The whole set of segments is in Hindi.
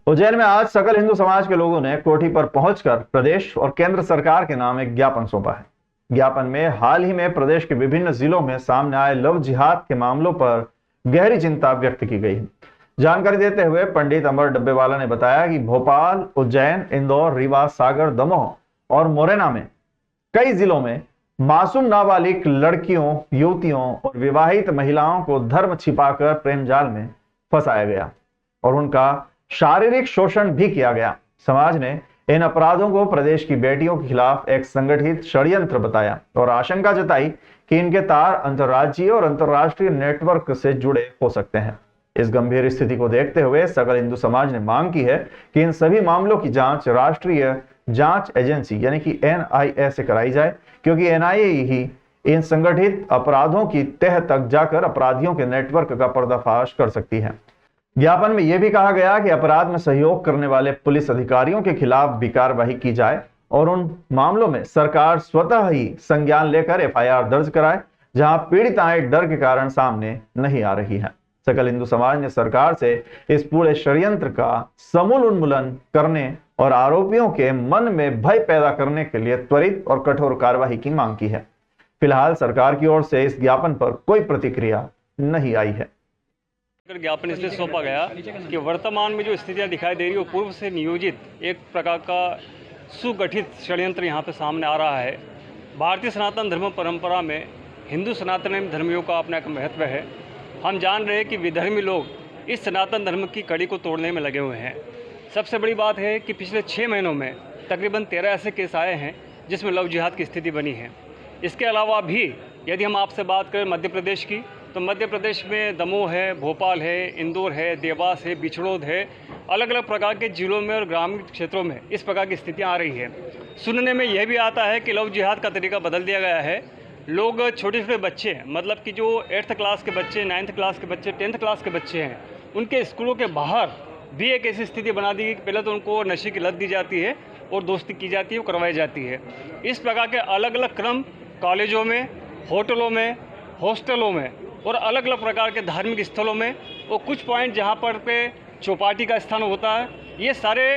उज्जैन में आज सकल हिंदू समाज के लोगों ने कोठी पर पहुंचकर प्रदेश और केंद्र सरकार के नाम एक ज्ञापन सौंपा है। ज्ञापन में हाल ही में प्रदेश के विभिन्न जिलों में सामने आए लव जिहाद के मामलों पर गहरी चिंता व्यक्त की गई है। जानकारी देते हुए पंडित अमर डब्बेवाला ने बताया कि भोपाल, उज्जैन, इंदौर, रीवा, सागर, दमोह और मुरैना में कई जिलों में मासूम नाबालिग लड़कियों, युवतियों और विवाहित महिलाओं को धर्म छिपाकर प्रेम जाल में फंसाया गया और उनका शारीरिक शोषण भी किया गया। समाज ने इन अपराधों को प्रदेश की बेटियों के खिलाफ एक संगठित षड्यंत्र बताया और आशंका जताई कि इनके तार अंतर्राज्यीय और अंतर्राष्ट्रीय नेटवर्क से जुड़े हो सकते हैं। इस गंभीर स्थिति को देखते हुए सकल हिंदू समाज ने मांग की है कि इन सभी मामलों की जांच राष्ट्रीय जांच एजेंसी यानी कि NIA से कराई जाए, क्योंकि NIA ही इन संगठित अपराधों की तह तक जाकर अपराधियों के नेटवर्क का पर्दाफाश कर सकती है। ज्ञापन में यह भी कहा गया कि अपराध में सहयोग करने वाले पुलिस अधिकारियों के खिलाफ भी कार्रवाई की जाए और उन मामलों में सरकार स्वतः ही संज्ञान लेकर FIR दर्ज कराए जहां पीड़िताएं डर के कारण सामने नहीं आ रही हैं। सकल हिंदू समाज ने सरकार से इस पूरे षड्यंत्र का समूल उन्मूलन करने और आरोपियों के मन में भय पैदा करने के लिए त्वरित और कठोर कार्रवाई की मांग की है। फिलहाल सरकार की ओर से इस ज्ञापन पर कोई प्रतिक्रिया नहीं आई है। ज्ञापन इसलिए सौंपा गया कि वर्तमान में जो स्थितियां दिखाई दे रही है वो पूर्व से नियोजित एक प्रकार का सुगठित षड्यंत्र यहाँ पे सामने आ रहा है। भारतीय सनातन धर्म परंपरा में हिंदू सनातन धर्मियों का अपना एक महत्व है। हम जान रहे हैं कि विधर्मी लोग इस सनातन धर्म की कड़ी को तोड़ने में लगे हुए हैं। सबसे बड़ी बात है कि पिछले 6 महीनों में तकरीबन 13 ऐसे केस आए हैं जिसमें लव जिहाद की स्थिति बनी है। इसके अलावा भी यदि हम आपसे बात करें मध्य प्रदेश की, तो मध्य प्रदेश में दमोह है, भोपाल है, इंदौर है, देवास है, बिछड़ोद है, अलग अलग प्रकार के जिलों में और ग्रामीण क्षेत्रों में इस प्रकार की स्थितियां आ रही है। सुनने में यह भी आता है कि लव जिहाद का तरीका बदल दिया गया है। लोग छोटे छोटे बच्चे, मतलब कि जो 8th क्लास के बच्चे, 9th क्लास के बच्चे, 10th क्लास के बच्चे हैं, उनके स्कूलों के बाहर भी एक ऐसी स्थिति बना दी कि पहले तो उनको नशे की लत दी जाती है और दोस्ती की जाती है, वो करवाई जाती है। इस प्रकार के अलग अलग क्रम कॉलेजों में, होटलों में, हॉस्टलों में और अलग अलग प्रकार के धार्मिक स्थलों में, और कुछ पॉइंट जहाँ पर पे चौपाटी का स्थान होता है, ये सारे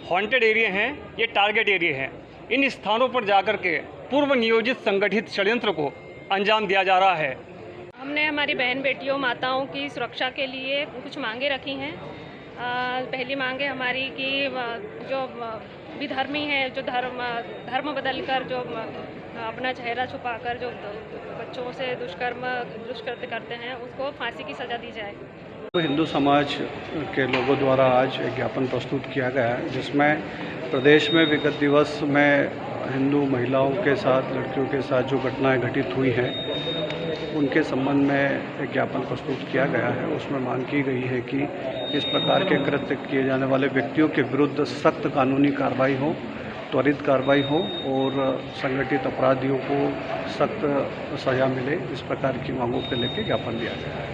हॉन्टेड एरिया हैं, ये टारगेट एरिया हैं। इन स्थानों पर जाकर के पूर्व नियोजित संगठित षड्यंत्र को अंजाम दिया जा रहा है। हमने हमारी बहन बेटियों माताओं की सुरक्षा के लिए कुछ मांगे रखी हैं। पहली मांग है हमारी कि जो विधर्मी हैं, जो धर्म बदलकर जो अपना चेहरा छुपाकर जो बच्चों से दुष्कृत्य करते हैं, उसको फांसी की सज़ा दी जाए। तो हिंदू समाज के लोगों द्वारा आज एक ज्ञापन प्रस्तुत किया गया है, जिसमें प्रदेश में विगत दिवस में हिंदू महिलाओं के साथ, लड़कियों के साथ जो घटनाएं घटित हुई हैं, उनके संबंध में एक ज्ञापन प्रस्तुत किया गया है। उसमें मांग की गई है कि इस प्रकार के कृत्य किए जाने वाले व्यक्तियों के विरुद्ध सख्त कानूनी कार्रवाई हो, त्वरित कार्रवाई हो और संगठित अपराधियों को सख्त सजा मिले। इस प्रकार की मांगों को लेकर ज्ञापन दिया गया है।